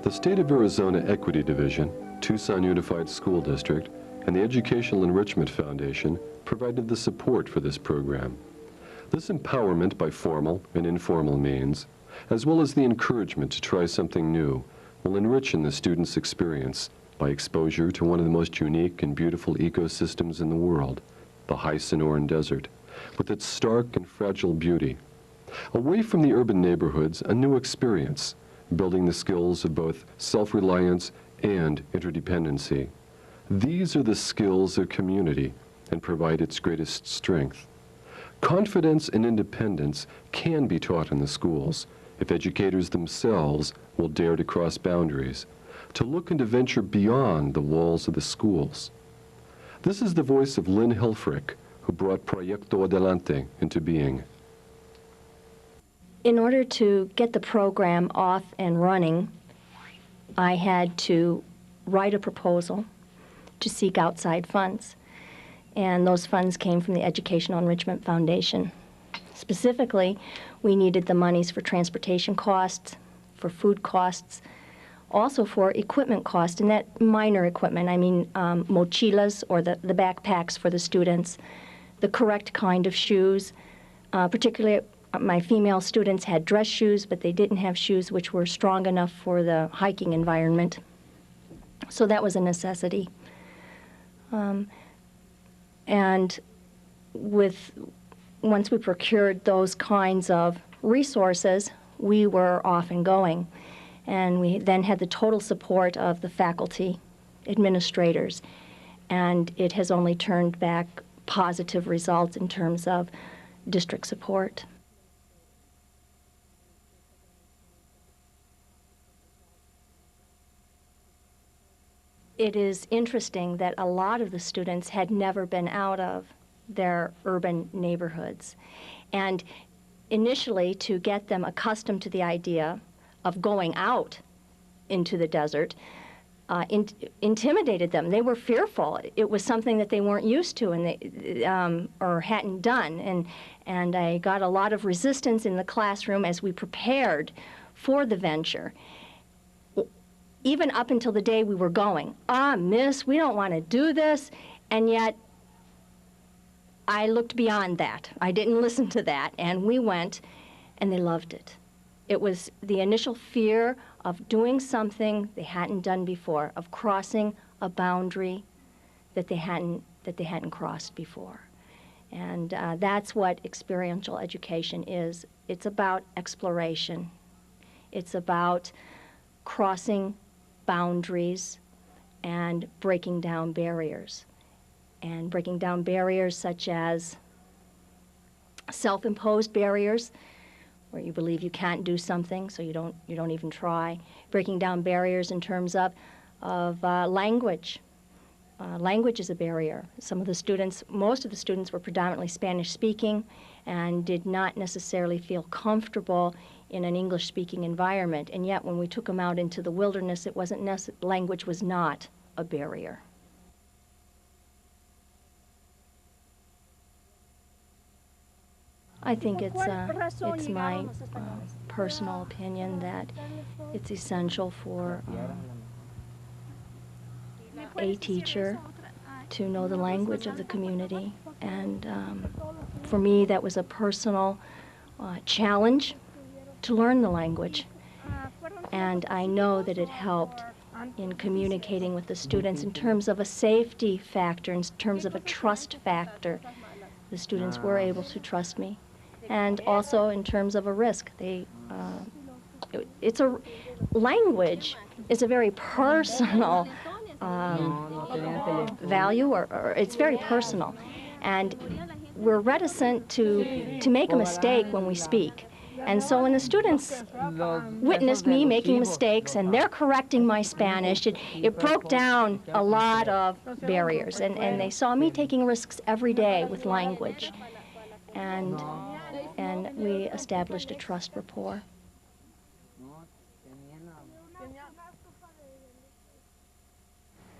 The State of Arizona Equity Division, Tucson Unified School District, and the Educational Enrichment Foundation provided the support for this program. This empowerment by formal and informal means, as well as the encouragement to try something new, will enrich the student's experience by exposure to one of the most unique and beautiful ecosystems in the world, the high Sonoran Desert, with its stark and fragile beauty. Away from the urban neighborhoods, a new experience, building the skills of both self-reliance and interdependency. These are the skills of community and provide its greatest strength. Confidence and independence can be taught in the schools if educators themselves will dare to cross boundaries, to look and to venture beyond the walls of the schools. This is the voice of Lynn Helfrich, who brought Proyecto Adelante into being. In order to get the program off and running, I had to write a proposal to seek outside funds. And those funds came from the Educational Enrichment Foundation. Specifically, we needed the monies for transportation costs, for food costs, also for equipment costs, and that minor equipment, I mean mochilas, or the backpacks for the students, the correct kind of shoes. Particularly, my female students had dress shoes, but they didn't have shoes which were strong enough for the hiking environment. So that was a necessity. And once we procured those kinds of resources, we were off and going. And we then had the total support of the faculty, administrators, and it has only turned back positive results in terms of district support. It is interesting that a lot of the students had never been out of their urban neighborhoods. And initially, to get them accustomed to the idea of going out into the desert, intimidated them. They were fearful. It was something that they weren't used to and they, or hadn't done. And I got a lot of resistance in the classroom as we prepared for the venture. Even up until the day we were going, miss, we don't want to do this. And yet, I looked beyond that. I didn't listen to that. And we went, and they loved it. It was the initial fear of doing something they hadn't done before, of crossing a boundary that they hadn't crossed before. And that's what experiential education is. It's about exploration. It's about crossing boundaries and breaking down barriers. And breaking down barriers such as self-imposed barriers, where you believe you can't do something, so you don't even try. Breaking down barriers in terms of language. Language is a barrier. Most of the students were predominantly Spanish-speaking and did not necessarily feel comfortable in an English-speaking environment. And yet, when we took them out into the wilderness, language was not a barrier. I think it's my personal opinion that it's essential for a teacher to know the language of the community. And for me, that was a personal challenge to learn the language. And I know that it helped in communicating with the students in terms of a safety factor, in terms of a trust factor. The students were able to trust me. And also in terms of a risk. Language is a very personal value, or it's very personal. And we're reticent to make a mistake when we speak. And so when the students witnessed me making mistakes and they're correcting my Spanish, it broke down a lot of barriers. And they saw me taking risks every day with language. And we established a trust rapport.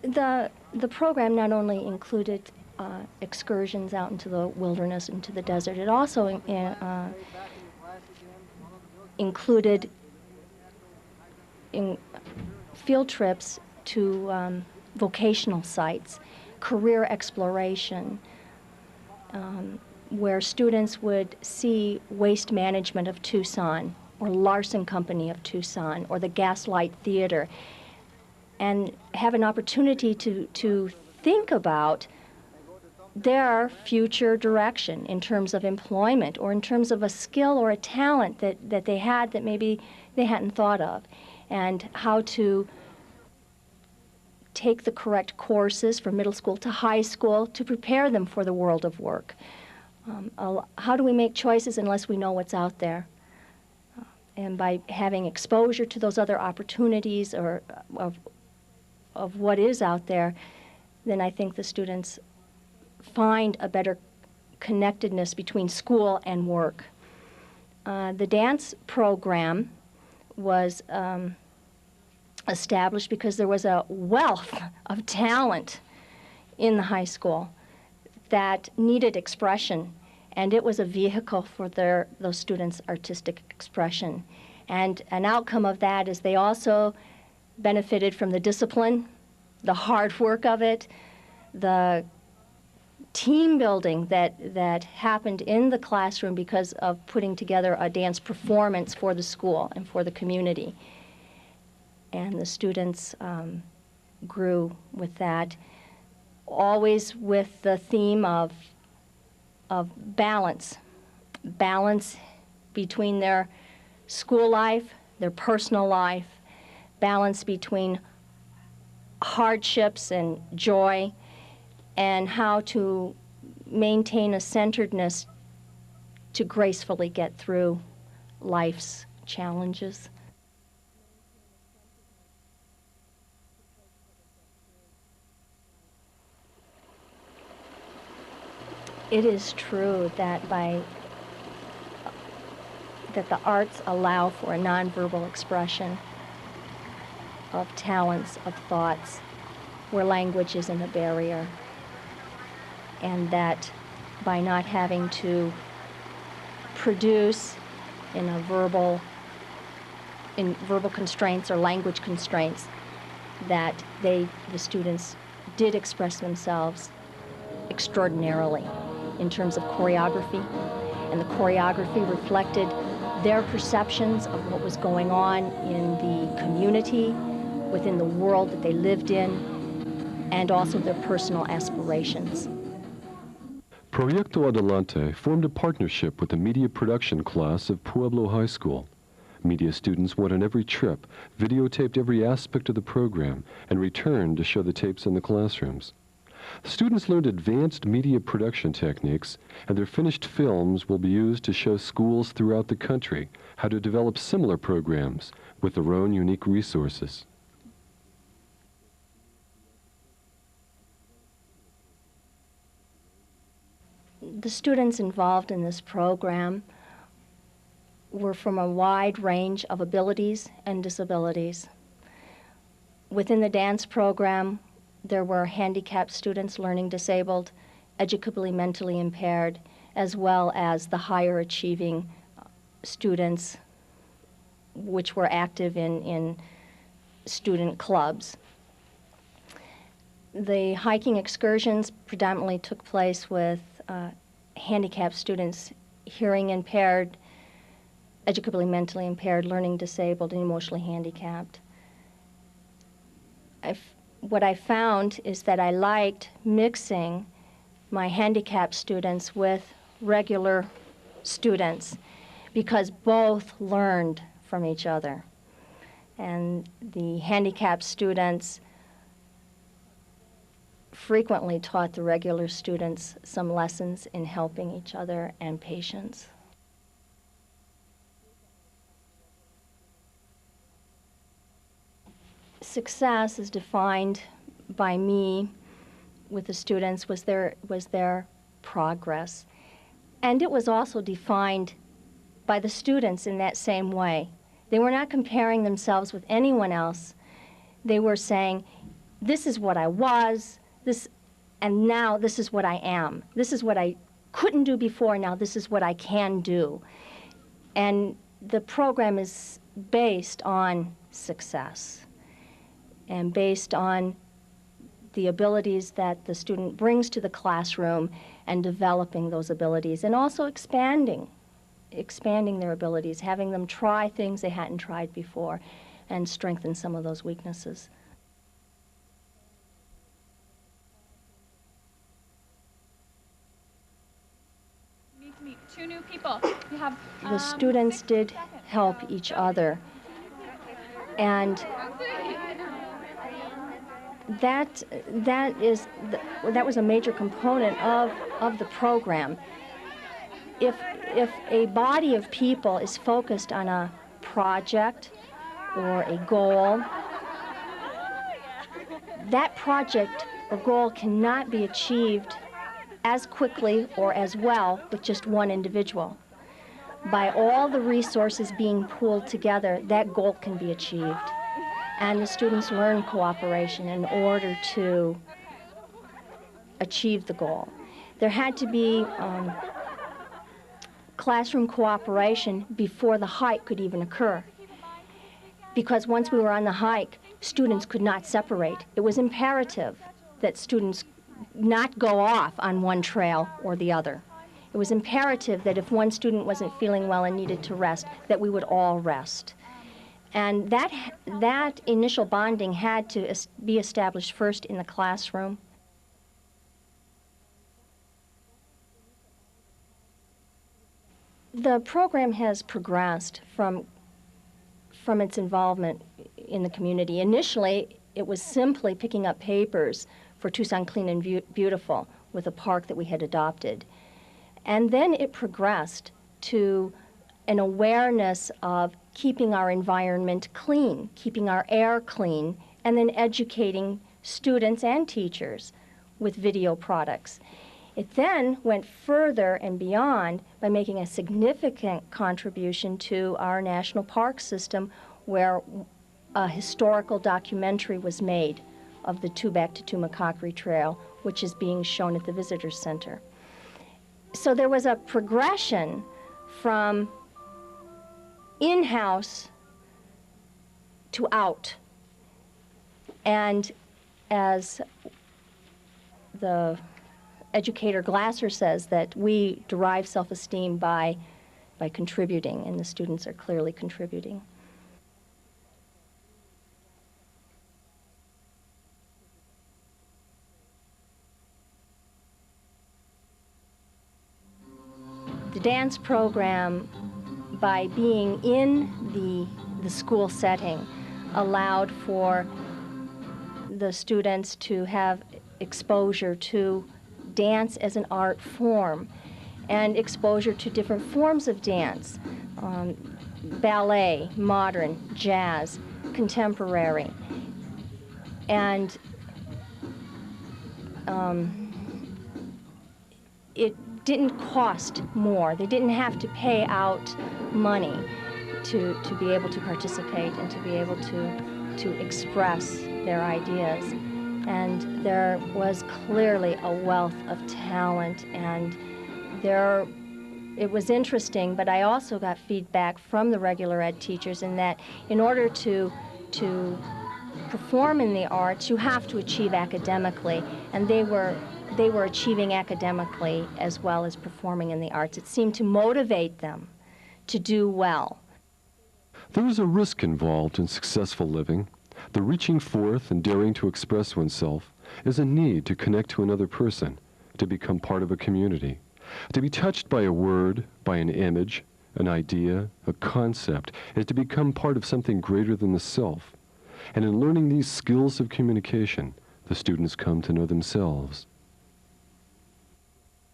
The program not only included excursions out into the wilderness, into the desert, it also included field trips to vocational sites, career exploration, where students would see Waste Management of Tucson, or Larson Company of Tucson, or the Gaslight Theater, and have an opportunity to think about their future direction in terms of employment or in terms of a skill or a talent that they had that maybe they hadn't thought of, and how to take the correct courses from middle school to high school to prepare them for the world of work. How do we make choices unless we know what's out there? And by having exposure to those other opportunities or of what is out there, then I think the students find a better connectedness between school and work. The dance program was established because there was a wealth of talent in the high school that needed expression, and it was a vehicle for those students' artistic expression. And an outcome of that is they also benefited from the discipline, the hard work of it, the team building that happened in the classroom because of putting together a dance performance for the school and for the community. And the students grew with that, always with the theme of balance between their school life, their personal life, balance between hardships and joy, and how to maintain a centeredness to gracefully get through life's challenges. It is true that that the arts allow for a nonverbal expression of talents, of thoughts, where language isn't a barrier, and that by not having to produce in verbal constraints or language constraints, that the students did express themselves extraordinarily in terms of choreography, and the choreography reflected their perceptions of what was going on in the community, within the world that they lived in, and also their personal aspirations. Proyecto Adelante formed a partnership with the media production class of Pueblo High School. Media students went on every trip, videotaped every aspect of the program, and returned to show the tapes in the classrooms. Students learned advanced media production techniques, and their finished films will be used to show schools throughout the country how to develop similar programs with their own unique resources. The students involved in this program were from a wide range of abilities and disabilities. Within the dance program, there were handicapped students, learning disabled, educably mentally impaired, as well as the higher achieving students which were active in student clubs. The hiking excursions predominantly took place with handicapped students, hearing impaired, educably mentally impaired, learning disabled, and emotionally handicapped. What I found is that I liked mixing my handicapped students with regular students because both learned from each other. And the handicapped students frequently taught the regular students some lessons in helping each other and patience. Success is defined by me with the students was their progress. And it was also defined by the students in that same way. They were not comparing themselves with anyone else. They were saying, this is what I was, and now this is what I am. This is what I couldn't do before, now this is what I can do. And the program is based on success. and based on the abilities that the student brings to the classroom and developing those abilities, and also expanding their abilities, having them try things they hadn't tried before and strengthen some of those weaknesses. You need to meet 2 new people. You have, the students did help each other, and that was a major component of the program. If a body of people is focused on a project or a goal, that project or goal cannot be achieved as quickly or as well with just one individual. By all the resources being pooled together, that goal can be achieved. And the students learn cooperation in order to achieve the goal. There had to be classroom cooperation before the hike could even occur. Because once we were on the hike, students could not separate. It was imperative that students not go off on one trail or the other. It was imperative that if one student wasn't feeling well and needed to rest, that we would all rest. And that initial bonding had to be established first in the classroom. The program has progressed from its involvement in the community. Initially, it was simply picking up papers for Tucson Clean and Beautiful with a park that we had adopted. And then it progressed to an awareness of keeping our environment clean, keeping our air clean, and then educating students and teachers with video products. It then went further and beyond by making a significant contribution to our national park system, where a historical documentary was made of the Tubac to Tumacacri Trail, which is being shown at the Visitor Center. So there was a progression from in-house to out. And as the educator Glasser says, that we derive self-esteem by contributing, and the students are clearly contributing. The dance program, by being in the school setting, allowed for the students to have exposure to dance as an art form and exposure to different forms of dance, ballet, modern, jazz, contemporary. And it didn't cost more. They didn't have to pay out money to be able to participate and to be able to express their ideas. And there was clearly a wealth of talent, and it was interesting, but I also got feedback from the regular ed teachers in that in order to perform in the arts, you have to achieve academically, and they were achieving academically as well as performing in the arts. It seemed to motivate them to do well. There is a risk involved in successful living. The reaching forth and daring to express oneself is a need to connect to another person, to become part of a community, to be touched by a word, by an image, an idea, a concept, is to become part of something greater than the self. And in learning these skills of communication, the students come to know themselves.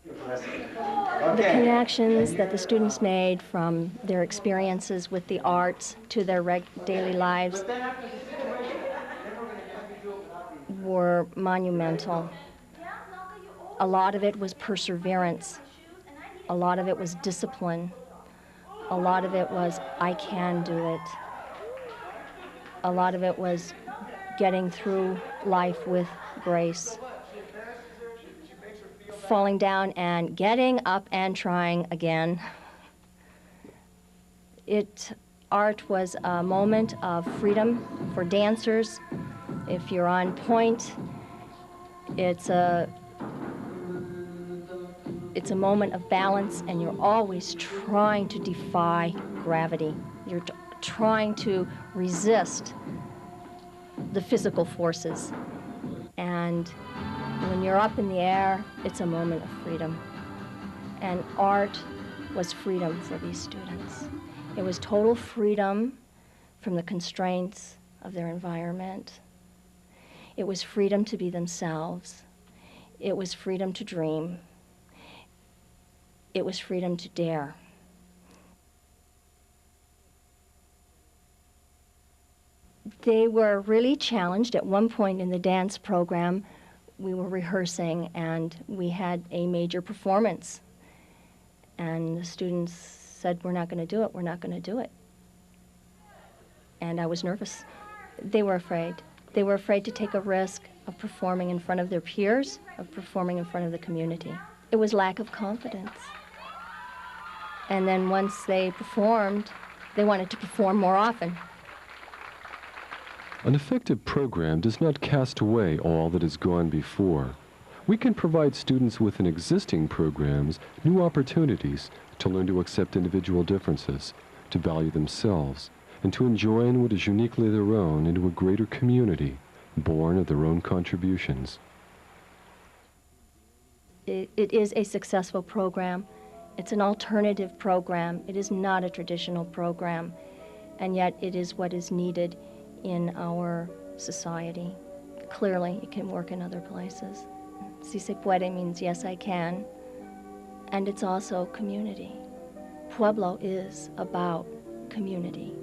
The connections that the students made from their experiences with the arts to their daily lives were monumental. A lot of it was perseverance. A lot of it was discipline. A lot of it was, I can do it. A lot of it was getting through life with grace. Falling down and getting up and trying again. Art was a moment of freedom for dancers, If you're on point, it's a moment of balance, and you're always trying to defy gravity. You're trying to resist the physical forces. And when you're up in the air, it's a moment of freedom. And art was freedom for these students. It was total freedom from the constraints of their environment. It was freedom to be themselves. It was freedom to dream. It was freedom to dare. They were really challenged. At one point in the dance program, we were rehearsing and we had a major performance. And the students said, "We're not going to do it, we're not going to do it." And I was nervous. They were afraid. They were afraid to take a risk of performing in front of their peers, of performing in front of the community. It was lack of confidence. And then once they performed, they wanted to perform more often. An effective program does not cast away all that has gone before. We can provide students within existing programs new opportunities to learn to accept individual differences, to value themselves, and to join what is uniquely their own into a greater community, born of their own contributions. It is a successful program. It's an alternative program. It is not a traditional program, and yet it is what is needed in our society. Clearly, it can work in other places. Si se puede means yes, I can, and it's also community. Pueblo is about community.